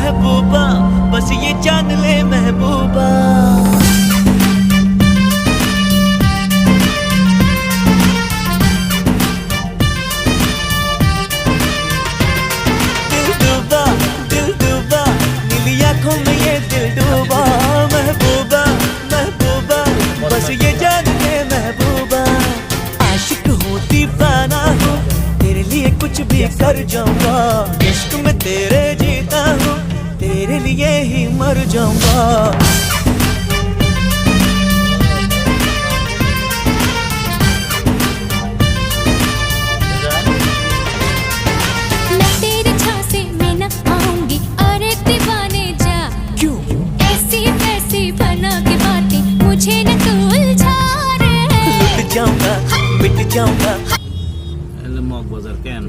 महबूबा, बस ये जान ले महबूबा। दिल डूबा नीली आंखों में ये दिल डूबा। महबूबा महबूबा, बस ये जान ले महबूबा। आशिक हूँ दीवाना हूँ, तेरे लिए कुछ भी कर जाऊंगा। इश्क में तेरे जीता हूँ, तेरे लिए ही मर जाऊंगा। मैं तेरे झांसे में न आऊंगी, अरे दीवाने जा। क्यों? ऐसी वैसी बना के बातें मुझे न तू उलझा रे। लुट जाऊंगा, मिट जाऊंगा। মগ বাজার কেন